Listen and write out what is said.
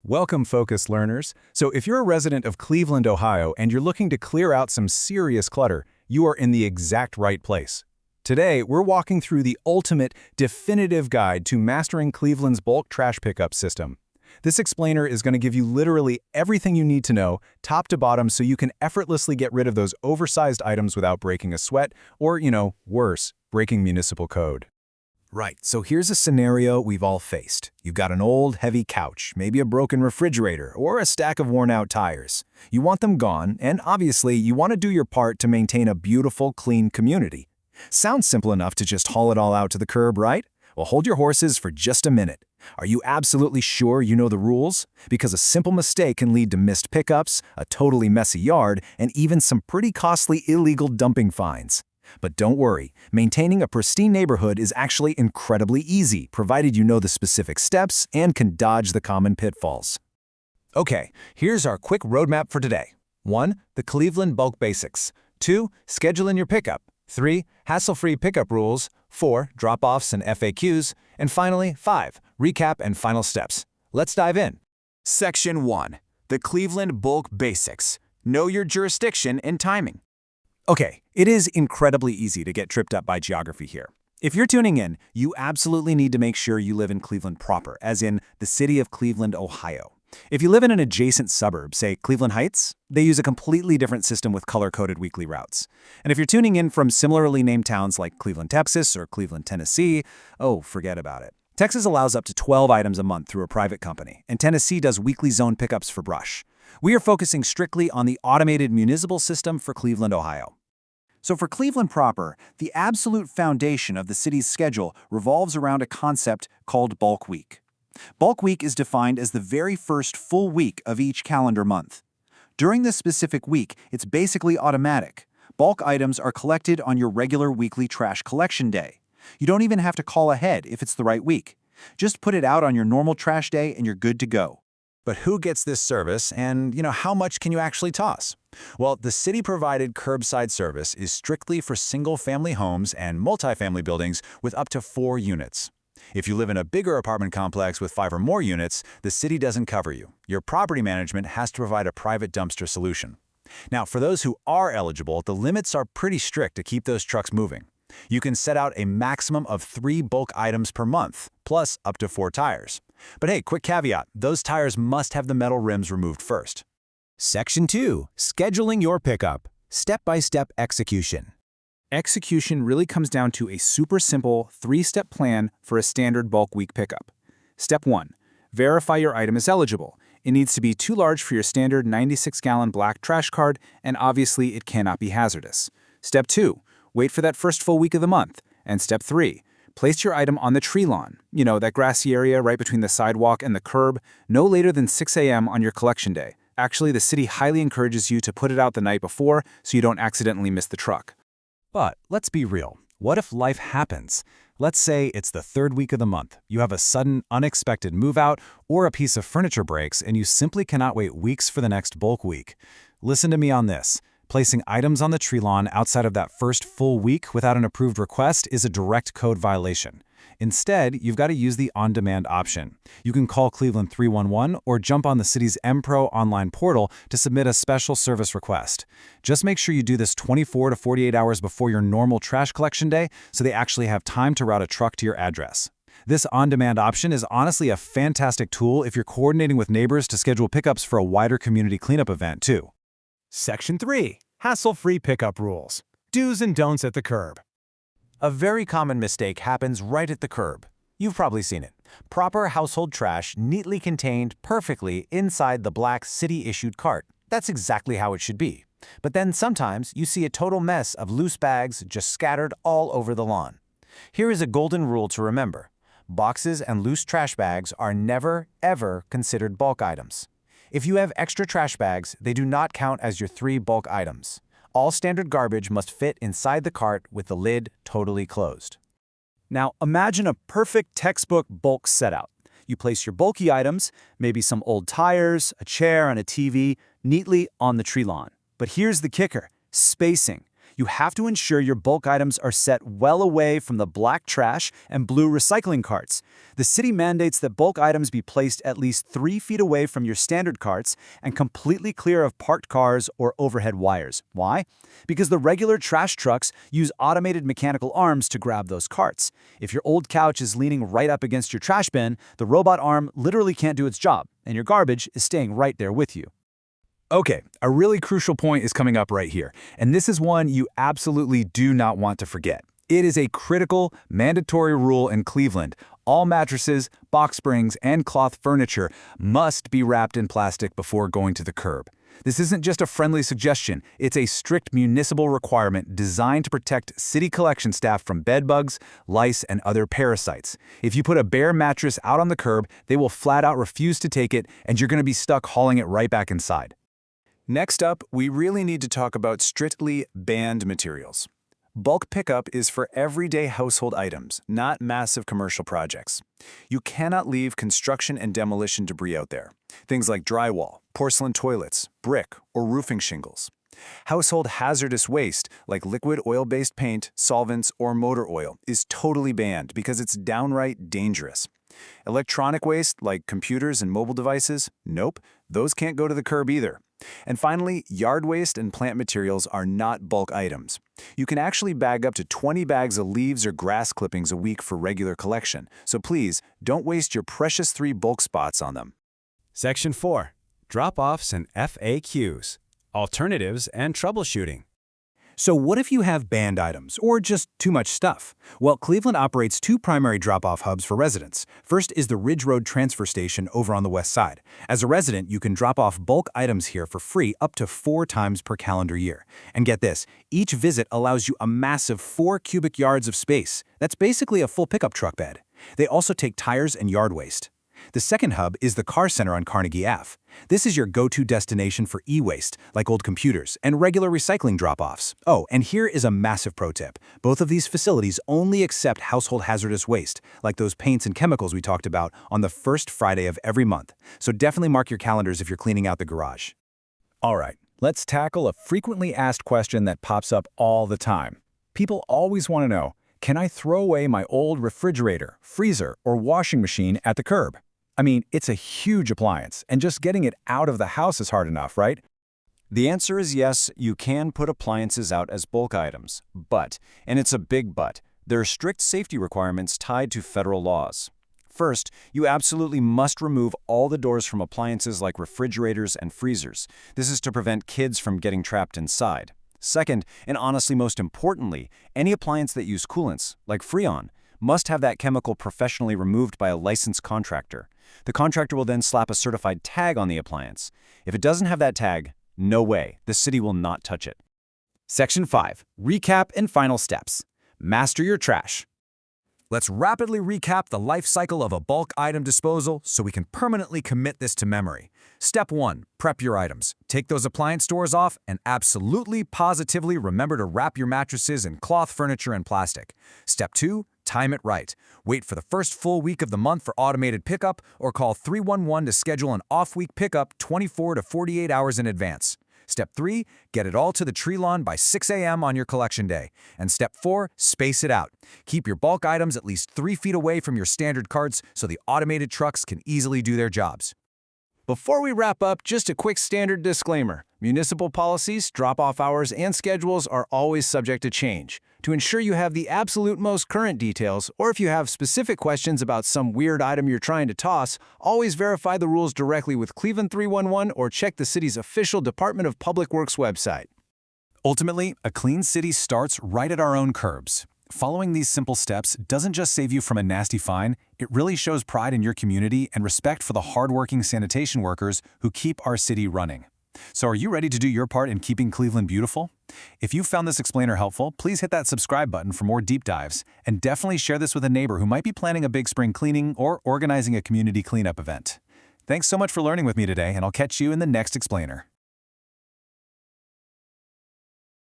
Welcome, focused learners. So if you're a resident of Cleveland, Ohio, and you're looking to clear out some serious clutter, you are in the exact right place. Today, we're walking through the ultimate, definitive guide to mastering Cleveland's bulk trash pickup system. This explainer is going to give you literally everything you need to know, top to bottom, so you can effortlessly get rid of those oversized items without breaking a sweat or, worse, breaking municipal code. Right, so here's a scenario we've all faced. You've got an old, heavy couch, maybe a broken refrigerator, or a stack of worn-out tires. You want them gone, and obviously, you want to do your part to maintain a beautiful, clean community. Sounds simple enough to just haul it all out to the curb, right? Well, hold your horses for just a minute. Are you absolutely sure you know the rules? Because a simple mistake can lead to missed pickups, a totally messy yard, and even some pretty costly illegal dumping fines. But don't worry, maintaining a pristine neighborhood is actually incredibly easy, provided you know the specific steps and can dodge the common pitfalls. Okay, here's our quick roadmap for today. 1. The Cleveland Bulk Basics. 2. Schedule in your pickup. 3. Hassle-free pickup rules. 4. Drop-offs and FAQs. And finally, 5. Recap and final steps. Let's dive in. Section 1. The Cleveland Bulk Basics. Know your jurisdiction and timing. Okay, it is incredibly easy to get tripped up by geography here. If you're tuning in, you absolutely need to make sure you live in Cleveland proper, as in the city of Cleveland, Ohio. If you live in an adjacent suburb, say Cleveland Heights, they use a completely different system with color-coded weekly routes. And if you're tuning in from similarly named towns like Cleveland, Texas, or Cleveland, Tennessee, oh, forget about it. Texas allows up to 12 items a month through a private company, and Tennessee does weekly zone pickups for brush. We are focusing strictly on the automated municipal system for Cleveland, Ohio. So for Cleveland proper, the absolute foundation of the city's schedule revolves around a concept called Bulk Week. Bulk Week is defined as the very first full week of each calendar month. During this specific week, it's basically automatic. Bulk items are collected on your regular weekly trash collection day. You don't even have to call ahead if it's the right week. Just put it out on your normal trash day and you're good to go. But who gets this service, and how much can you actually toss? Well, the city-provided curbside service is strictly for single-family homes and multifamily buildings with up to 4 units. If you live in a bigger apartment complex with 5 or more units, the city doesn't cover you. Your property management has to provide a private dumpster solution. Now, for those who are eligible, the limits are pretty strict to keep those trucks moving. You can set out a maximum of 3 bulk items per month, plus up to 4 tires. But hey, quick caveat, those tires must have the metal rims removed first. Section 2. Scheduling your pickup. Step-by-step execution. Execution really comes down to a super simple 3-step plan for a standard bulk week pickup. Step 1. Verify your item is eligible. It needs to be too large for your standard 96-gallon black trash card, and obviously it cannot be hazardous. Step 2. Wait for that first full week of the month. And Step 3. Place your item on the tree lawn, that grassy area right between the sidewalk and the curb, no later than 6 a.m. on your collection day. Actually, the city highly encourages you to put it out the night before so you don't accidentally miss the truck. But let's be real. What if life happens? Let's say it's the 3rd week of the month. You have a sudden, unexpected move-out, or a piece of furniture breaks, and you simply cannot wait weeks for the next bulk week. Listen to me on this. Placing items on the tree lawn outside of that first full week without an approved request is a direct code violation. Instead, you've got to use the on-demand option. You can call Cleveland 311 or jump on the city's MPro online portal to submit a special service request. Just make sure you do this 24 to 48 hours before your normal trash collection day so they actually have time to route a truck to your address. This on-demand option is honestly a fantastic tool if you're coordinating with neighbors to schedule pickups for a wider community cleanup event, too. Section 3. Hassle-free pickup rules. Do's and don'ts at the curb. A very common mistake happens right at the curb. You've probably seen it. Proper household trash neatly contained perfectly inside the black city-issued cart. That's exactly how it should be. But then sometimes you see a total mess of loose bags just scattered all over the lawn. Here is a golden rule to remember. Boxes and loose trash bags are never, ever considered bulk items. If you have extra trash bags, they do not count as your 3 bulk items. All standard garbage must fit inside the cart with the lid totally closed. Now imagine a perfect textbook bulk setout. You place your bulky items, maybe some old tires, a chair, and a TV, neatly on the tree lawn. But here's the kicker: spacing. You have to ensure your bulk items are set well away from the black trash and blue recycling carts. The city mandates that bulk items be placed at least 3 feet away from your standard carts and completely clear of parked cars or overhead wires. Why? Because the regular trash trucks use automated mechanical arms to grab those carts. If your old couch is leaning right up against your trash bin, the robot arm literally can't do its job, and your garbage is staying right there with you. Okay, a really crucial point is coming up right here, and this is one you absolutely do not want to forget. It is a critical, mandatory rule in Cleveland. All mattresses, box springs, and cloth furniture must be wrapped in plastic before going to the curb. This isn't just a friendly suggestion, it's a strict municipal requirement designed to protect city collection staff from bedbugs, lice, and other parasites. If you put a bare mattress out on the curb, they will flat out refuse to take it, and you're going to be stuck hauling it right back inside. Next up, we really need to talk about strictly banned materials. Bulk pickup is for everyday household items, not massive commercial projects. You cannot leave construction and demolition debris out there. Things like drywall, porcelain toilets, brick, or roofing shingles. Household hazardous waste, like liquid oil-based paint, solvents, or motor oil, is totally banned because it's downright dangerous. Electronic waste, like computers and mobile devices, nope, those can't go to the curb either. And finally, yard waste and plant materials are not bulk items. You can actually bag up to 20 bags of leaves or grass clippings a week for regular collection, so please don't waste your precious 3 bulk spots on them. Section 4. Drop-offs and FAQs. Alternatives and troubleshooting. So what if you have banned items, or just too much stuff? Well, Cleveland operates 2 primary drop-off hubs for residents. First is the Ridge Road Transfer Station over on the west side. As a resident, you can drop off bulk items here for free up to 4 times per calendar year. And get this, each visit allows you a massive 4 cubic yards of space. That's basically a full pickup truck bed. They also take tires and yard waste. The second hub is the Car Center on Carnegie Ave. This is your go-to destination for e-waste, like old computers, and regular recycling drop-offs. Oh, and here is a massive pro tip. Both of these facilities only accept household hazardous waste, like those paints and chemicals we talked about, on the first Friday of every month. So definitely mark your calendars if you're cleaning out the garage. All right, let's tackle a frequently asked question that pops up all the time. People always want to know, can I throw away my old refrigerator, freezer, or washing machine at the curb? I mean, it's a huge appliance, and just getting it out of the house is hard enough, right? The answer is yes, you can put appliances out as bulk items, but, and it's a big but, there are strict safety requirements tied to federal laws. First, you absolutely must remove all the doors from appliances like refrigerators and freezers. This is to prevent kids from getting trapped inside. Second, and honestly most importantly, any appliance that use coolants, like Freon, must have that chemical professionally removed by a licensed contractor. The contractor will then slap a certified tag on the appliance. If it doesn't have that tag, no way, the city will not touch it. Section 5. Recap and final steps. Master your trash. Let's rapidly recap the life cycle of a bulk item disposal so we can permanently commit this to memory. Step 1. Prep your items. Take those appliance doors off and absolutely, positively remember to wrap your mattresses in cloth, furniture, and plastic. Step 2. Time it right. Wait for the first full week of the month for automated pickup or call 311 to schedule an off-week pickup 24 to 48 hours in advance. Step 3, get it all to the tree lawn by 6 a.m. on your collection day. And Step 4, space it out. Keep your bulk items at least 3 feet away from your standard carts so the automated trucks can easily do their jobs. Before we wrap up, just a quick standard disclaimer. Municipal policies, drop-off hours, and schedules are always subject to change. To ensure you have the absolute most current details, or if you have specific questions about some weird item you're trying to toss, always verify the rules directly with Cleveland 311 or check the city's official Department of Public Works website. Ultimately, a clean city starts right at our own curbs. Following these simple steps doesn't just save you from a nasty fine, it really shows pride in your community and respect for the hardworking sanitation workers who keep our city running. So are you ready to do your part in keeping Cleveland beautiful? If you found this explainer helpful, please hit that subscribe button for more deep dives, and definitely share this with a neighbor who might be planning a big spring cleaning or organizing a community cleanup event. Thanks so much for learning with me today, and I'll catch you in the next explainer.